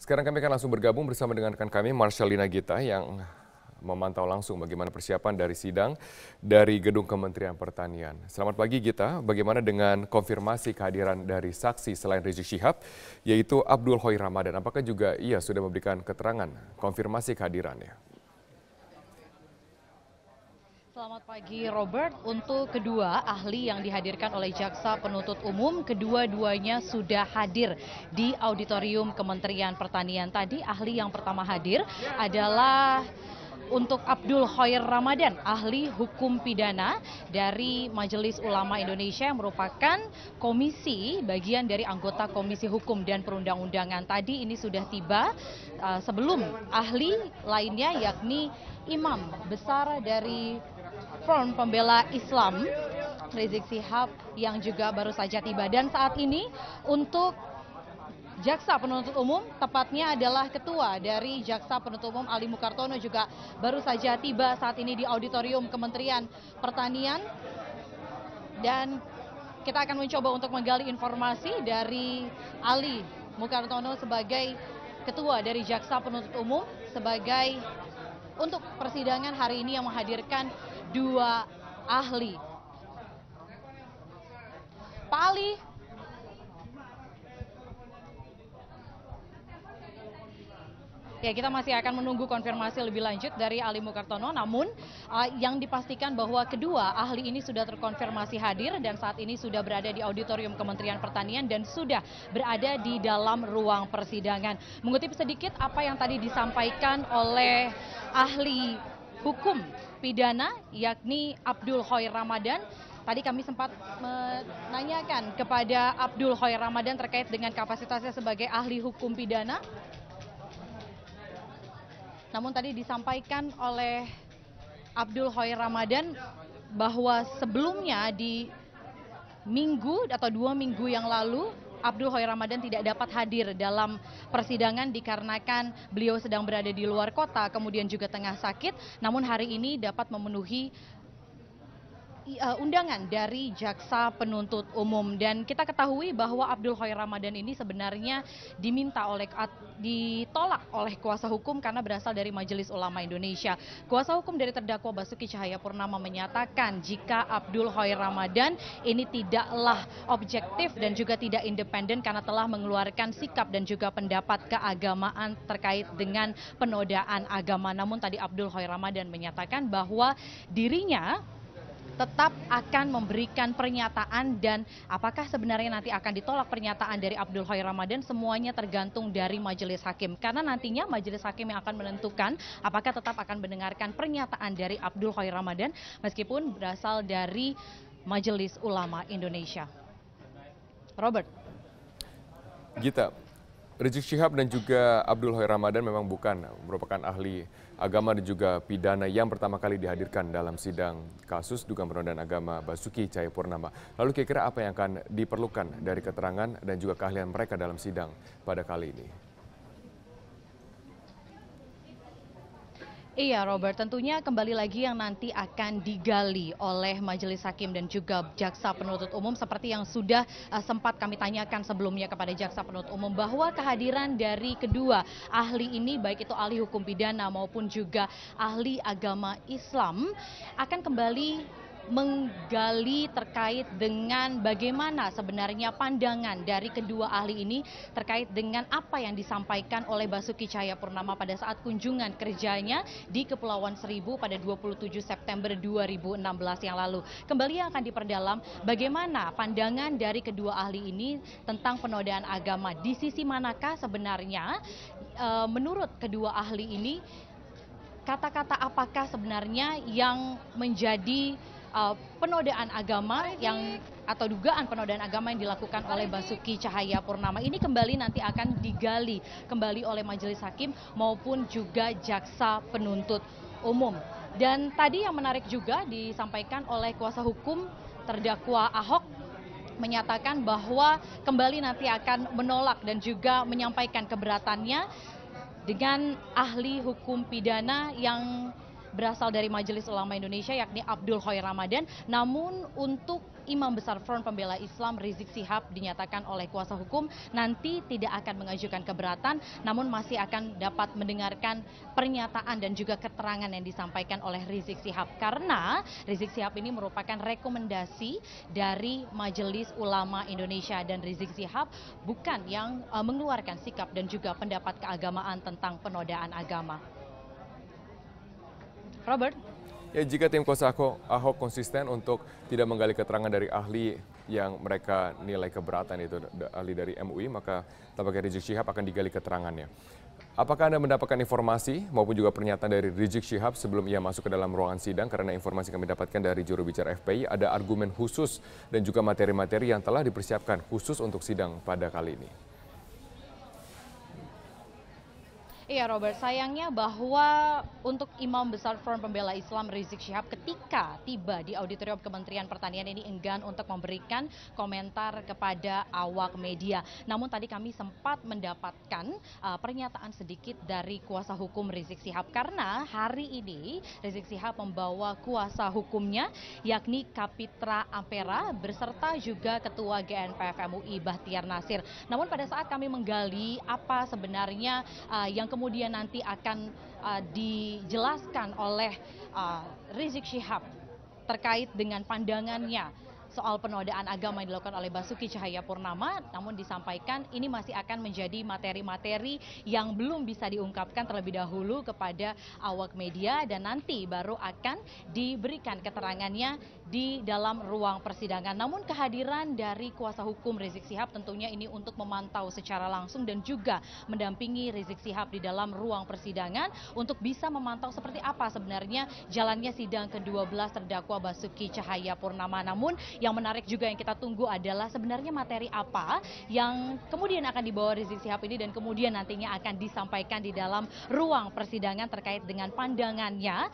Sekarang kami akan langsung bergabung bersama dengan rekan kami Marcelina Gita yang memantau langsung bagaimana persiapan dari sidang dari Gedung Kementerian Pertanian. Selamat pagi Gita, bagaimana dengan konfirmasi kehadiran dari saksi selain Rizik Syihab, yaitu Abdul Khoir Ramadan. Apakah juga ia sudah memberikan keterangan konfirmasi kehadirannya? Selamat pagi Robert. Untuk kedua ahli yang dihadirkan oleh Jaksa Penuntut Umum, kedua-duanya sudah hadir di auditorium Kementerian Pertanian. Tadi ahli yang pertama hadir adalah untuk Abdul Khoir Ramadan, ahli hukum pidana dari Majelis Ulama Indonesia yang merupakan komisi bagian dari anggota Komisi Hukum dan Perundang-undangan. Tadi ini sudah tiba sebelum ahli lainnya yakni Imam Besar dari Front Pembela Islam Rizik Syihab yang juga baru saja tiba. Dan saat ini untuk Jaksa Penuntut Umum, tepatnya adalah Ketua dari Jaksa Penuntut Umum Ali Mukartono juga baru saja tiba saat ini di auditorium Kementerian Pertanian. Dan kita akan mencoba untuk menggali informasi dari Ali Mukartono sebagai Ketua dari Jaksa Penuntut Umum sebagai untuk persidangan hari ini yang menghadirkan dua ahli. Pak Ali. Ya, kita masih akan menunggu konfirmasi lebih lanjut dari Ali Mukartono, namun yang dipastikan bahwa kedua ahli ini sudah terkonfirmasi hadir dan saat ini sudah berada di auditorium Kementerian Pertanian dan sudah berada di dalam ruang persidangan. Mengutip sedikit apa yang tadi disampaikan oleh ahli hukum pidana yakni Abdul Khoir Ramadan. Tadi kami sempat menanyakan kepada Abdul Khoir Ramadan terkait dengan kapasitasnya sebagai ahli hukum pidana. Namun tadi disampaikan oleh Abdul Khoir Ramadan bahwa sebelumnya di minggu atau 2 minggu yang lalu Abdul Khoir Ramadan tidak dapat hadir dalam persidangan dikarenakan beliau sedang berada di luar kota, kemudian juga tengah sakit. Namun hari ini dapat memenuhi undangan dari Jaksa Penuntut Umum. Dan kita ketahui bahwa Abdul Khoir Ramadan ini sebenarnya ditolak oleh kuasa hukum karena berasal dari Majelis Ulama Indonesia. Kuasa hukum dari terdakwa Basuki Cahayapurnama menyatakan jika Abdul Khoir Ramadan ini tidaklah objektif dan juga tidak independen karena telah mengeluarkan sikap dan juga pendapat keagamaan terkait dengan penodaan agama. Namun tadi Abdul Khoir Ramadan menyatakan bahwa dirinya tetap akan memberikan pernyataan, dan apakah sebenarnya nanti akan ditolak pernyataan dari Abdul Khoir Ramadan semuanya tergantung dari majelis hakim. Karena nantinya majelis hakim yang akan menentukan apakah tetap akan mendengarkan pernyataan dari Abdul Khoir Ramadan meskipun berasal dari Majelis Ulama Indonesia. Robert. Gita, Rizik Syihab dan juga Abdul Khoir Ramadan memang bukan merupakan ahli agama dan juga pidana yang pertama kali dihadirkan dalam sidang kasus dugaan penodaan agama Basuki Cahayapurnama. Lalu kira-kira apa yang akan diperlukan dari keterangan dan juga keahlian mereka dalam sidang pada kali ini? Iya Robert, tentunya kembali lagi yang nanti akan digali oleh Majelis Hakim dan juga Jaksa Penuntut Umum seperti yang sudah sempat kami tanyakan sebelumnya kepada Jaksa Penuntut Umum bahwa kehadiran dari kedua ahli ini baik itu ahli hukum pidana maupun juga ahli agama Islam akan kembali menggali terkait dengan bagaimana sebenarnya pandangan dari kedua ahli ini terkait dengan apa yang disampaikan oleh Basuki Cahayapurnama pada saat kunjungan kerjanya di Kepulauan Seribu pada 27 September 2016 yang lalu. Kembali yang akan diperdalam bagaimana pandangan dari kedua ahli ini tentang penodaan agama. Di sisi manakah sebenarnya menurut kedua ahli ini kata-kata apakah sebenarnya yang menjadi penodaan agama atau dugaan penodaan agama yang dilakukan oleh Basuki Cahayapurnama ini kembali nanti akan digali kembali oleh Majelis Hakim maupun juga Jaksa Penuntut Umum. Dan tadi yang menarik juga disampaikan oleh kuasa hukum terdakwa Ahok menyatakan bahwa kembali nanti akan menolak dan juga menyampaikan keberatannya dengan ahli hukum pidana yang berasal dari Majelis Ulama Indonesia yakni Abdul Khair Ramadan. Namun untuk Imam Besar Front Pembela Islam Rizik Syihab dinyatakan oleh kuasa hukum nanti tidak akan mengajukan keberatan, namun masih akan dapat mendengarkan pernyataan dan juga keterangan yang disampaikan oleh Rizik Syihab. Karena Rizik Syihab ini merupakan rekomendasi dari Majelis Ulama Indonesia dan Rizik Syihab bukan yang mengeluarkan sikap dan juga pendapat keagamaan tentang penodaan agama. Robert? Ya, jika tim kuasa Ahok konsisten untuk tidak menggali keterangan dari ahli yang mereka nilai keberatan, itu ahli dari MUI, maka tampaknya Rizik Syihab akan digali keterangannya. Apakah Anda mendapatkan informasi maupun juga pernyataan dari Rizik Syihab sebelum ia masuk ke dalam ruangan sidang? Karena informasi kami dapatkan dari juru bicara FPI, ada argumen khusus dan juga materi-materi yang telah dipersiapkan khusus untuk sidang pada kali ini. Iya Robert, sayangnya bahwa untuk Imam Besar Front Pembela Islam Rizik Syihab ketika tiba di auditorium Kementerian Pertanian ini enggan untuk memberikan komentar kepada awak media. Namun tadi kami sempat mendapatkan pernyataan sedikit dari kuasa hukum Rizik Syihab karena hari ini Rizik Syihab membawa kuasa hukumnya yakni Kapitra Ampera beserta juga Ketua GNPF MUI Bahtiar Nasir. Namun pada saat kami menggali apa sebenarnya yang kemudian nanti akan dijelaskan oleh Rizik Syihab terkait dengan pandangannya soal penodaan agama yang dilakukan oleh Basuki Cahayapurnama, namun disampaikan ini masih akan menjadi materi-materi yang belum bisa diungkapkan terlebih dahulu kepada awak media dan nanti baru akan diberikan keterangannya di dalam ruang persidangan. Namun kehadiran dari kuasa hukum Rizik Syihab tentunya ini untuk memantau secara langsung dan juga mendampingi Rizik Syihab di dalam ruang persidangan untuk bisa memantau seperti apa sebenarnya jalannya sidang ke-12 terdakwa Basuki Cahayapurnama. Namun yang menarik juga yang kita tunggu adalah sebenarnya materi apa yang kemudian akan dibawa Rizik Syihab ini dan kemudian nantinya akan disampaikan di dalam ruang persidangan terkait dengan pandangannya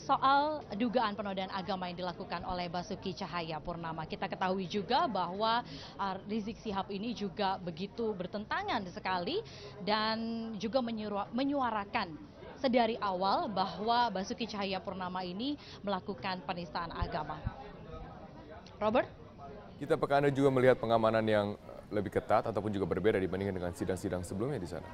soal dugaan penodaan agama yang dilakukan oleh Basuki Cahayapurnama. Kita ketahui juga bahwa Rizik Syihab ini juga begitu bertentangan sekali dan juga menyuarakan sedari awal bahwa Basuki Cahayapurnama ini melakukan penistaan agama. Robert? Apakah Anda juga melihat pengamanan yang lebih ketat ataupun juga berbeda dibandingkan dengan sidang-sidang sebelumnya di sana?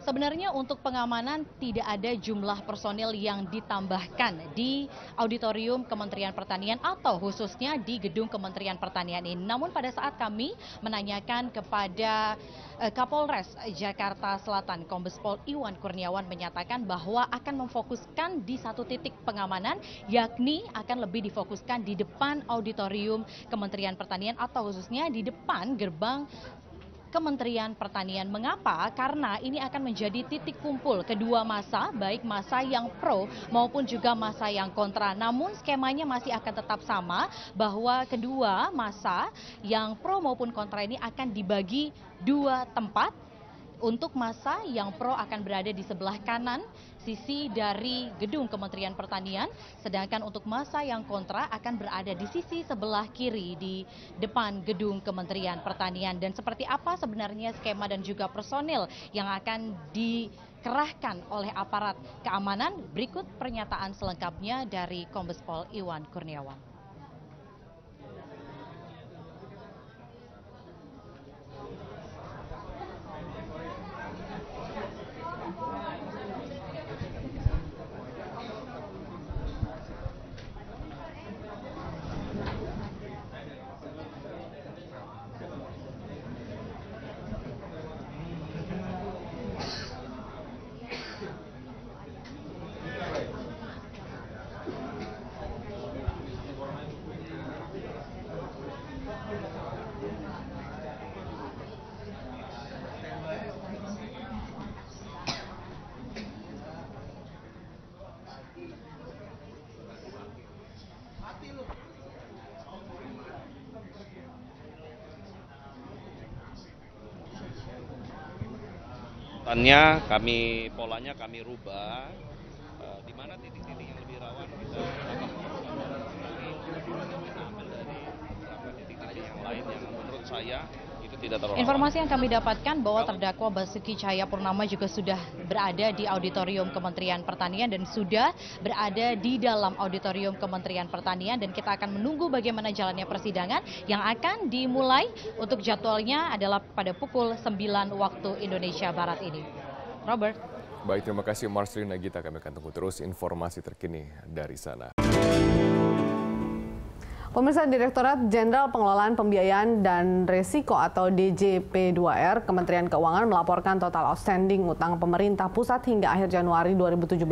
Sebenarnya untuk pengamanan tidak ada jumlah personil yang ditambahkan di auditorium Kementerian Pertanian atau khususnya di gedung Kementerian Pertanian ini. Namun pada saat kami menanyakan kepada Kapolres Jakarta Selatan, Kombes Pol Iwan Kurniawan menyatakan bahwa akan memfokuskan di satu titik pengamanan, yakni akan lebih difokuskan di depan auditorium Kementerian Pertanian atau khususnya di depan gerbang Kementerian Pertanian. Mengapa? Karena ini akan menjadi titik kumpul kedua massa, baik massa yang pro maupun juga massa yang kontra. Namun skemanya masih akan tetap sama, bahwa kedua massa yang pro maupun kontra ini akan dibagi dua tempat. Untuk massa yang pro akan berada di sebelah kanan sisi dari gedung Kementerian Pertanian, sedangkan untuk massa yang kontra akan berada di sisi sebelah kiri di depan gedung Kementerian Pertanian. Dan seperti apa sebenarnya skema dan juga personil yang akan dikerahkan oleh aparat keamanan? Berikut pernyataan selengkapnya dari Kombes Pol Iwan Kurniawan. Polanya kami rubah, di mana titik-titik yang lebih rawan kita ambil dari beberapa titik-titik yang lain yang menurut saya itu tidak terlalu. Informasi yang kami dapatkan bahwa terdakwa Basuki Cahayapurnama juga sudah berada di auditorium Kementerian Pertanian dan sudah berada di dalam auditorium Kementerian Pertanian, dan kita akan menunggu bagaimana jalannya persidangan yang akan dimulai. Untuk jadwalnya adalah pada pukul 9 waktu Indonesia Barat ini. Robert. Baik, terima kasih Marcelina Gita. Kami akan tunggu terus informasi terkini dari sana. Pemirsa, Direktorat Jenderal Pengelolaan Pembiayaan dan Resiko atau DJP2R Kementerian Keuangan melaporkan total outstanding utang pemerintah pusat hingga akhir Januari 2017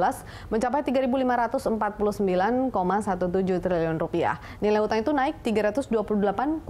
mencapai Rp3.549,17 triliun. Nilai utang itu naik Rp328,19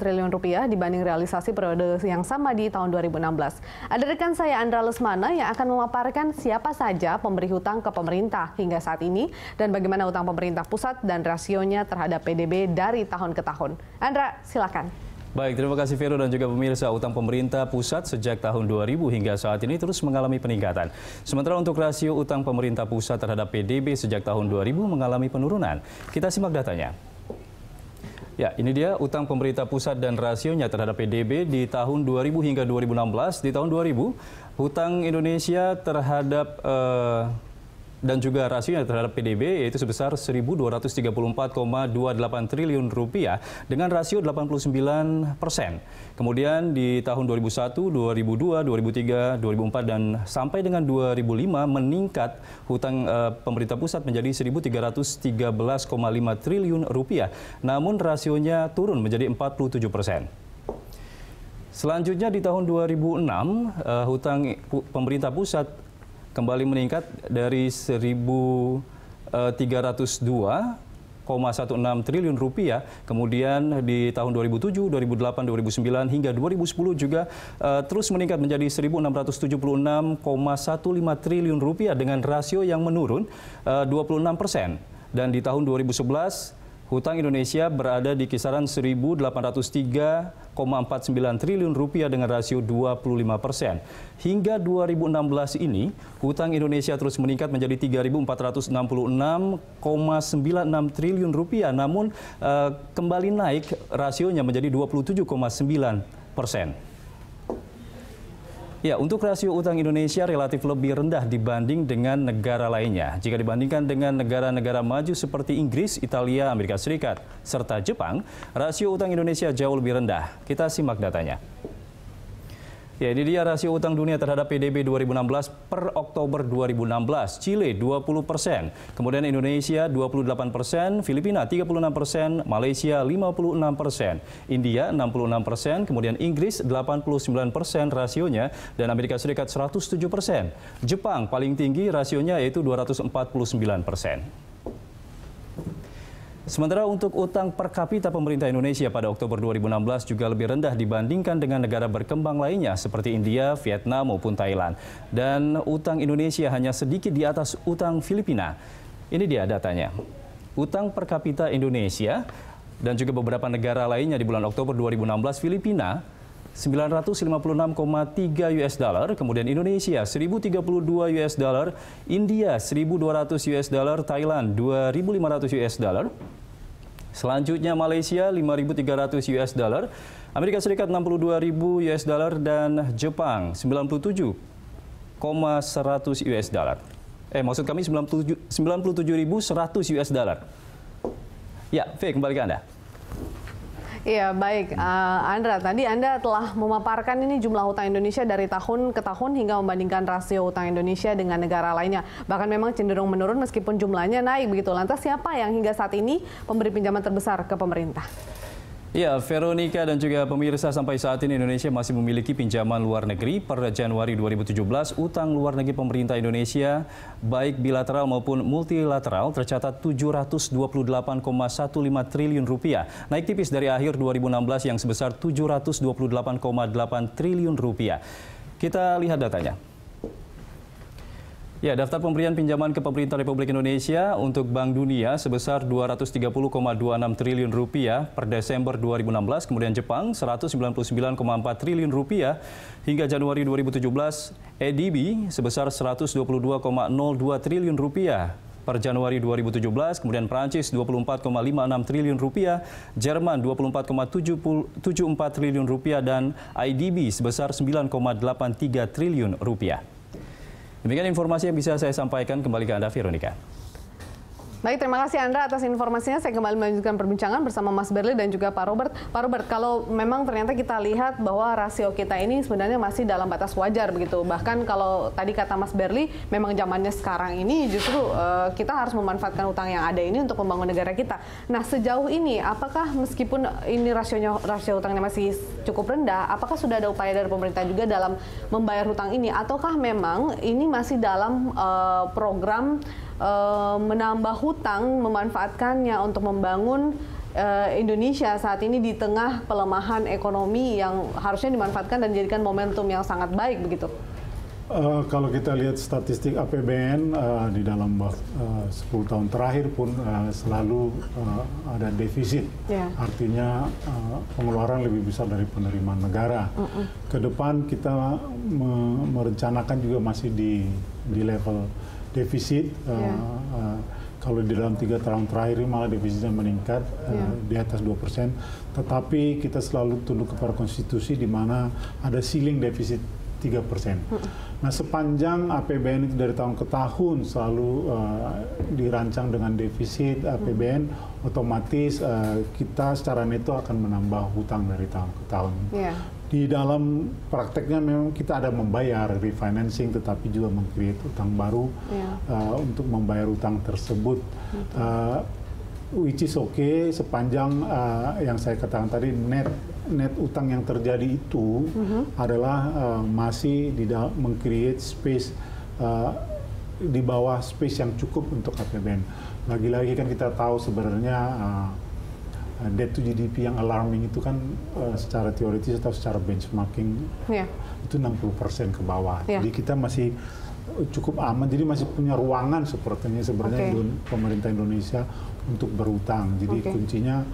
triliun dibanding realisasi periode yang sama di tahun 2016. Ada rekan saya Andra Lesmana yang akan memaparkan siapa saja pemberi hutang ke pemerintah hingga saat ini dan bagaimana utang pemerintah pusat dan rasionya terhadap PDB dari tahun ke tahun. Andra, silakan. Baik, terima kasih Vero dan juga pemirsa. Utang pemerintah pusat sejak tahun 2000 hingga saat ini terus mengalami peningkatan. Sementara untuk rasio utang pemerintah pusat terhadap PDB sejak tahun 2000 mengalami penurunan. Kita simak datanya. Ya, ini dia utang pemerintah pusat dan rasionya terhadap PDB di tahun 2000 hingga 2016. Di tahun 2000, hutang Indonesia terhadap dan juga rasionya terhadap PDB yaitu sebesar Rp1.234,28 triliun dengan rasio 89%. Kemudian di tahun 2001, 2002, 2003, 2004 dan sampai dengan 2005 meningkat hutang pemerintah pusat menjadi Rp1.313,5 triliun. Namun rasionya turun menjadi 47%. Selanjutnya di tahun 2006 hutang pemerintah pusat kembali meningkat dari Rp1.302,16 triliun. Kemudian di tahun 2007, 2008, 2009 hingga 2010 juga terus meningkat menjadi Rp1.676,15 triliun dengan rasio yang menurun 26%. Dan di tahun 2011 hutang Indonesia berada di kisaran Rp1.803,49 triliun dengan rasio 25%. Hingga 2016 ini, hutang Indonesia terus meningkat menjadi Rp3.466,96 triliun, namun kembali naik rasionya menjadi 27,9%. Ya, untuk rasio utang Indonesia relatif lebih rendah dibanding dengan negara lainnya. Jika dibandingkan dengan negara-negara maju seperti Inggris, Italia, Amerika Serikat, serta Jepang, rasio utang Indonesia jauh lebih rendah. Kita simak datanya. Ya, ini dia rasio utang dunia terhadap PDB 2016 per Oktober 2016. Chile 20%, kemudian Indonesia 28%, Filipina 36%, Malaysia 56%, India 66%, kemudian Inggris 89% rasionya, dan Amerika Serikat 107%. Jepang paling tinggi rasionya yaitu 249%. Sementara untuk utang per kapita pemerintah Indonesia pada Oktober 2016 juga lebih rendah dibandingkan dengan negara berkembang lainnya seperti India, Vietnam maupun Thailand. Dan utang Indonesia hanya sedikit di atas utang Filipina. Ini dia datanya. Utang per kapita Indonesia dan juga beberapa negara lainnya di bulan Oktober 2016, Filipina $956,3, kemudian Indonesia $1.032, India $1.200, Thailand $2.500, selanjutnya Malaysia $5.300, Amerika Serikat $62.000 dan Jepang $97.100. Maksud kami $97.100. Ya, V, kembali ke Anda. Iya, baik. Andra, tadi Anda telah memaparkan ini jumlah utang Indonesia dari tahun ke tahun hingga membandingkan rasio utang Indonesia dengan negara lainnya. Bahkan memang cenderung menurun meskipun jumlahnya naik begitu. Lantas siapa yang hingga saat ini pemberi pinjaman terbesar ke pemerintah? Ya, Veronica dan juga pemirsa, sampai saat ini Indonesia masih memiliki pinjaman luar negeri. Per Januari 2017, utang luar negeri pemerintah Indonesia, baik bilateral maupun multilateral, tercatat Rp728,15 triliun. Naik tipis dari akhir 2016 yang sebesar Rp728,8 triliun. Kita lihat datanya. Ya, daftar pemberian pinjaman ke pemerintah Republik Indonesia untuk Bank Dunia sebesar Rp230,26 triliun per Desember 2016, kemudian Jepang Rp199,4 triliun hingga Januari 2017, ADB sebesar Rp122,02 triliun per Januari 2017, kemudian Prancis 24,56 triliun rupiah, Jerman 24,74 triliun rupiah, dan IDB sebesar 9,83 triliun rupiah. Demikian informasi yang bisa saya sampaikan. Kembali ke Anda, Veronica. Baik, terima kasih Andra atas informasinya. Saya kembali melanjutkan perbincangan bersama Mas Berli dan juga Pak Robert. Pak Robert, kalau memang ternyata kita lihat bahwa rasio kita ini sebenarnya masih dalam batas wajar begitu. Bahkan kalau tadi kata Mas Berli, memang zamannya sekarang ini justru kita harus memanfaatkan utang yang ada ini untuk membangun negara kita. Nah, sejauh ini apakah meskipun ini rasio utangnya masih cukup rendah, apakah sudah ada upaya dari pemerintah juga dalam membayar hutang ini, ataukah memang ini masih dalam program menambah hutang, memanfaatkannya untuk membangun Indonesia saat ini di tengah pelemahan ekonomi yang harusnya dimanfaatkan dan dijadikan momentum yang sangat baik begitu? Kalau kita lihat statistik APBN di dalam 10 tahun terakhir pun selalu ada defisit, artinya pengeluaran lebih besar dari penerimaan negara. Ke depan kita merencanakan juga masih di level defisit. Kalau di dalam 3 tahun terakhir malah defisitnya meningkat di atas 2%, tetapi kita selalu tunduk kepada konstitusi di mana ada ceiling defisit 3%. Nah, sepanjang APBN itu dari tahun ke tahun selalu dirancang dengan defisit APBN, otomatis kita secara neto akan menambah hutang dari tahun ke tahun. Di dalam prakteknya memang kita ada membayar refinancing, tetapi juga meng-create utang baru untuk membayar utang tersebut. Which is okay sepanjang yang saya katakan tadi net utang yang terjadi itu adalah masih meng-create space di bawah space yang cukup untuk APBN. Lagi-lagi kan kita tahu sebenarnya debt to GDP yang alarming itu kan secara teoritis atau secara benchmarking itu 60% ke bawah. Jadi kita masih cukup aman, jadi masih punya ruangan sepertinya sebenarnya pemerintah Indonesia untuk berutang. Jadi kuncinya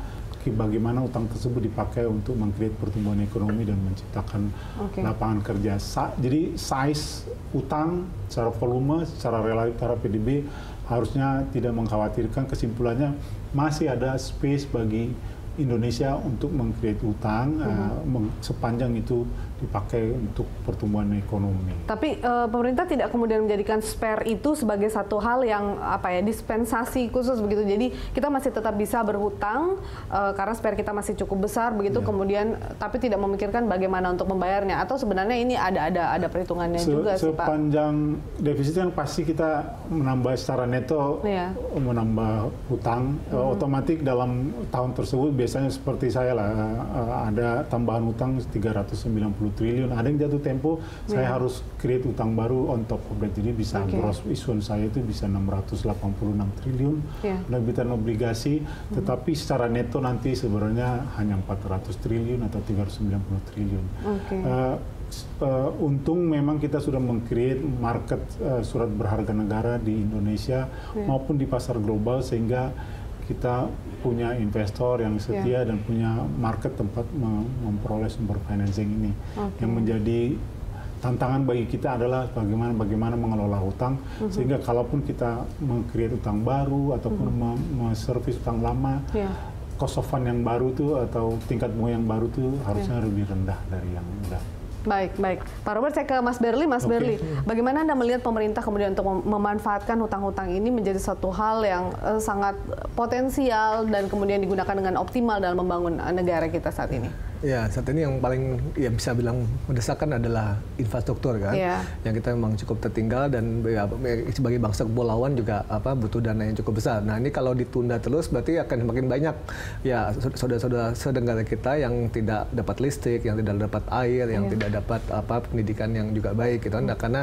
bagaimana utang tersebut dipakai untuk meng-create pertumbuhan ekonomi dan menciptakan lapangan kerja. Jadi size utang secara volume, secara relatif terhadap PDB harusnya tidak mengkhawatirkan. Kesimpulannya masih ada space bagi Indonesia untuk meng-create utang sepanjang itu dipakai untuk pertumbuhan ekonomi. Tapi pemerintah tidak kemudian menjadikan spare itu sebagai satu hal yang dispensasi khusus begitu. Jadi kita masih tetap bisa berhutang karena spare kita masih cukup besar begitu. Kemudian tapi tidak memikirkan bagaimana untuk membayarnya, atau sebenarnya ini ada perhitungannya juga sih, Pak. Sepanjang defisit kan pasti kita menambah secara neto, menambah hutang otomatis dalam tahun tersebut. Biasanya seperti saya lah, ada tambahan hutang 390 triliun. Ada yang jatuh tempo, saya harus create utang baru on top of that. Jadi bisa gross issuance saya itu bisa 686 triliun penerbitan obligasi, tetapi secara neto nanti sebenarnya hanya 400 triliun atau 390 triliun. Untung memang kita sudah meng-create market surat berharga negara di Indonesia maupun di pasar global, sehingga kita punya investor yang setia dan punya market tempat memperoleh sumber financing ini. Yang menjadi tantangan bagi kita adalah bagaimana mengelola hutang sehingga kalaupun kita meng-create utang baru ataupun menservis utang lama, cost of fund yang baru itu atau tingkat bunga yang baru itu harusnya lebih rendah dari yang udah. Baik. Pak Robert, saya ke Mas Berli. Mas Berli, bagaimana Anda melihat pemerintah kemudian untuk memanfaatkan hutang-hutang ini menjadi satu hal yang sangat potensial dan kemudian digunakan dengan optimal dalam membangun negara kita saat ini? Ya, saat ini yang paling bisa bilang mendesakan adalah infrastruktur kan, yang kita memang cukup tertinggal dan sebagai bangsa kepulauan juga butuh dana yang cukup besar. Nah, ini kalau ditunda terus berarti akan semakin banyak ya saudara-saudara sedenggara kita yang tidak dapat listrik, yang tidak dapat air, yang tidak dapat pendidikan yang juga baik gitu kan. Nah, karena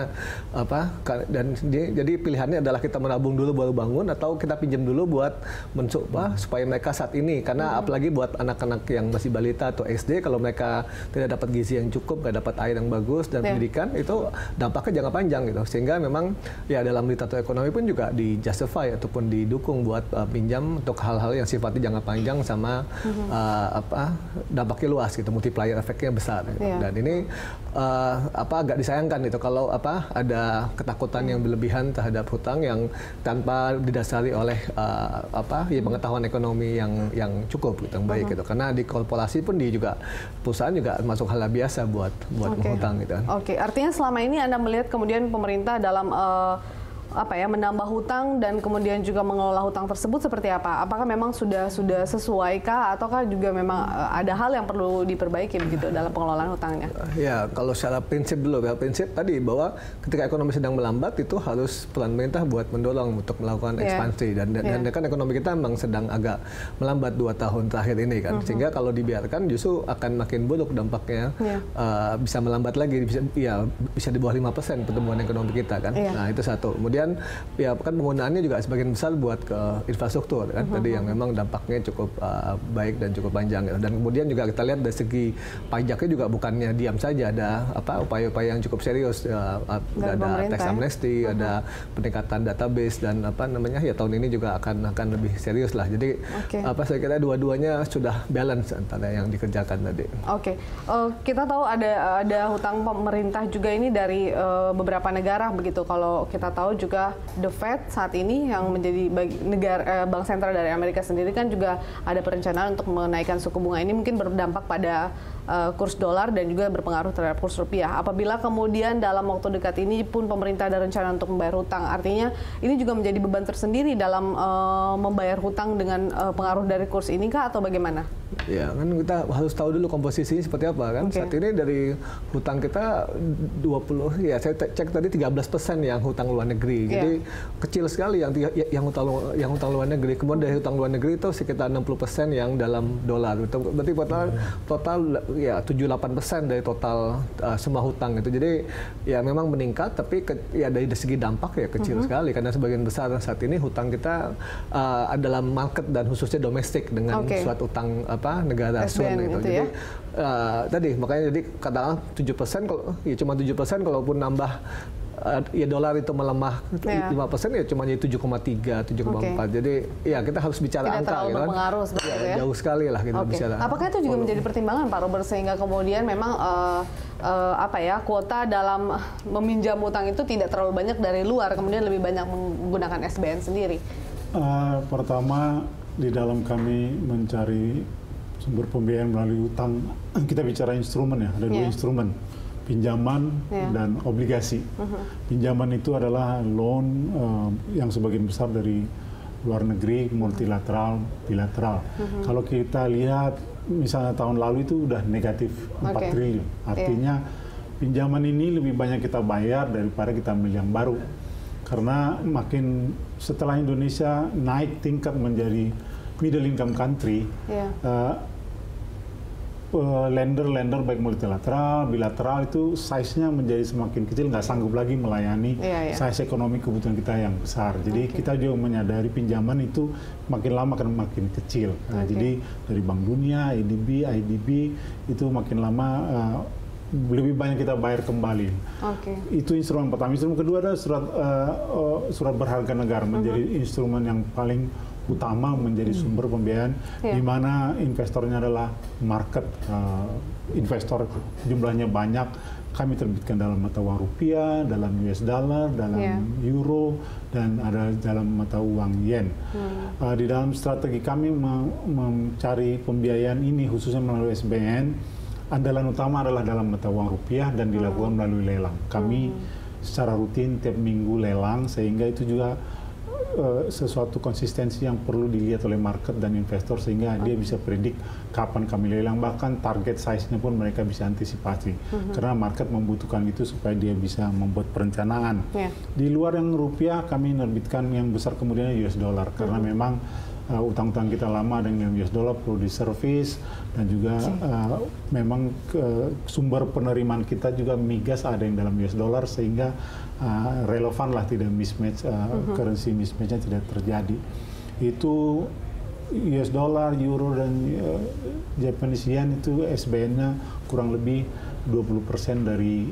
jadi pilihannya adalah kita menabung dulu baru bangun atau kita pinjam dulu buat mencoba supaya mereka saat ini, karena apalagi buat anak-anak yang masih balita atau SD kalau mereka tidak dapat gizi yang cukup, nggak dapat air yang bagus dan pendidikan, itu dampaknya jangka panjang gitu. Sehingga memang ya dalam literatur ekonomi pun juga di justify ataupun didukung buat pinjam untuk hal-hal yang sifatnya jangka panjang sama dampaknya luas gitu, multiplier efeknya besar gitu. Dan ini agak disayangkan gitu kalau ada ketakutan yang berlebihan terhadap hutang yang tanpa didasari oleh pengetahuan ekonomi yang cukup gitu, yang baik gitu. Karena di korporasi pun juga perusahaan juga masuk hal biasa buat menghutang gitu. Oke, artinya selama ini Anda melihat kemudian pemerintah dalam menambah hutang dan kemudian juga mengelola hutang tersebut seperti apa? Apakah memang sudah sesuaikah ataukah juga memang ada hal yang perlu diperbaiki begitu dalam pengelolaan hutangnya? Ya, kalau secara prinsip dulu, prinsip tadi bahwa ketika ekonomi sedang melambat itu harus peran pemerintah buat mendorong untuk melakukan ekspansi dan kan ekonomi kita memang sedang agak melambat 2 tahun terakhir ini kan, sehingga kalau dibiarkan justru akan makin buruk dampaknya, bisa melambat lagi, bisa di bawah 5% pertumbuhan ekonomi kita kan. Nah itu satu. Kemudian ya kan penggunaannya juga sebagian besar buat ke infrastruktur kan, tadi yang memang dampaknya cukup baik dan cukup panjang gitu. Dan kemudian juga kita lihat dari segi pajaknya juga bukannya diam saja, ada upaya-upaya yang cukup serius, ada tax amnesty, ada peningkatan database dan tahun ini juga akan lebih serius lah. Jadi saya kira dua-duanya sudah balance antara yang dikerjakan tadi. Kita tahu ada hutang pemerintah juga ini dari beberapa negara begitu. Kalau kita tahu juga The Fed saat ini yang menjadi bank sentral dari Amerika sendiri kan juga ada perencanaan untuk menaikkan suku bunga. Ini mungkin berdampak pada kurs dolar dan juga berpengaruh terhadap kurs rupiah. Apabila kemudian dalam waktu dekat ini pun pemerintah ada rencana untuk membayar hutang, artinya ini juga menjadi beban tersendiri dalam membayar hutang dengan pengaruh dari kurs ini kah atau bagaimana? Ya kan kita harus tahu dulu komposisinya seperti apa kan. Saat ini dari hutang kita 20, ya saya cek tadi 13% yang hutang luar negeri. Jadi kecil sekali yang hutang luar negeri. Kemudian dari hutang luar negeri itu sekitar 60% yang dalam dolar. Berarti total ya 7-8% dari total semua hutang itu. Jadi ya memang meningkat, tapi dari segi dampak ya kecil sekali karena sebagian besar saat ini hutang kita adalah market dan khususnya domestik dengan suatu utang negara ASEAN gitu. Jadi tadi makanya jadi katakanlah 7% kalau ya cuma 7% kalaupun nambah ya dolar itu melemah 5% ya cuma jadi 7,3, 7,4. Jadi ya kita harus bicara tidak angka terlalu berpengaruh sebetulnya ya. Jauh sekali lah kita bicara. Apakah itu juga menjadi pertimbangan Pak Robert sehingga kemudian memang kuota dalam meminjam utang itu tidak terlalu banyak dari luar, kemudian lebih banyak menggunakan SBN sendiri? Pertama, di dalam kami mencari sumber pembiayaan melalui utang, kita bicara instrumen ya, ada 2 instrumen, pinjaman dan obligasi. Pinjaman itu adalah loan yang sebagian besar dari luar negeri, multilateral, bilateral. Kalau kita lihat misalnya tahun lalu itu udah negatif 4 triliun, artinya pinjaman ini lebih banyak kita bayar daripada kita ambil yang baru. Karena makin setelah Indonesia naik tingkat menjadi middle income country, lender baik multilateral, bilateral itu size-nya menjadi semakin kecil, nggak sanggup lagi melayani size ekonomi kebutuhan kita yang besar. Jadi kita juga menyadari pinjaman itu makin lama akan makin kecil. Jadi dari Bank Dunia, ADB, IDB itu makin lama lebih banyak kita bayar kembali. Itu instrumen pertama. Instrumen kedua adalah surat berharga negara, menjadi instrumen yang paling utama, menjadi sumber pembiayaan di mana investornya adalah market investor, jumlahnya banyak. Kami terbitkan dalam mata uang rupiah, dalam US dollar, dalam euro, dan ada dalam mata uang yen. Di dalam strategi kami mencari pembiayaan ini khususnya melalui SBN, andalan utama adalah dalam mata uang rupiah dan dilakukan melalui lelang. Kami secara rutin tiap minggu lelang, sehingga itu juga sesuatu konsistensi yang perlu dilihat oleh market dan investor sehingga dia bisa predik kapan kami lelang, bahkan target size-nya pun mereka bisa antisipasi karena market membutuhkan itu supaya dia bisa membuat perencanaan. Di luar yang rupiah kami menerbitkan yang besar kemudian US dollar karena memang utang-utang kita lama dengan US dollar perlu diservis dan juga memang sumber penerimaan kita juga migas ada yang dalam US dollar sehingga relevan lah, tidak mismatch, currency mismatch-nya tidak terjadi. Itu US dollar, euro, dan Japanese yen itu SBN-nya kurang lebih 20% dari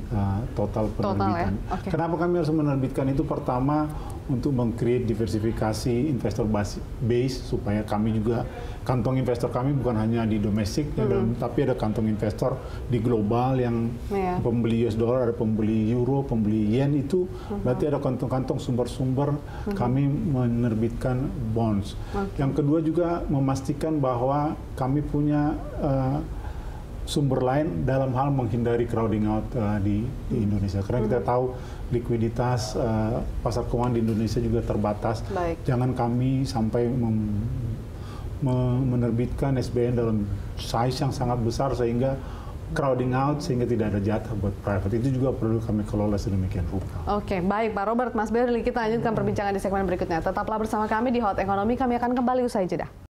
total penerbitan. Ya? Okay. Kenapa kami harus menerbitkan itu? Pertama, untuk meng-create diversifikasi investor base supaya kami juga, kantong investor kami bukan hanya di domestik, tapi ada kantong investor di global yang pembeli US dollar, ada pembeli euro, pembeli yen, itu berarti ada kantong-kantong sumber-sumber kami menerbitkan bonds. Yang kedua juga memastikan bahwa kami punya sumber lain dalam hal menghindari crowding out di Indonesia. Karena kita tahu likuiditas pasar keuangan di Indonesia juga terbatas. Jangan kami sampai menerbitkan SBN dalam size yang sangat besar sehingga crowding out, sehingga tidak ada jatah buat private. Itu juga perlu kami kelola sedemikian rupa. Oke, baik Pak Robert, Mas Berli, kita lanjutkan perbincangan di segmen berikutnya. Tetaplah bersama kami di Hot Economy, kami akan kembali usai jeda.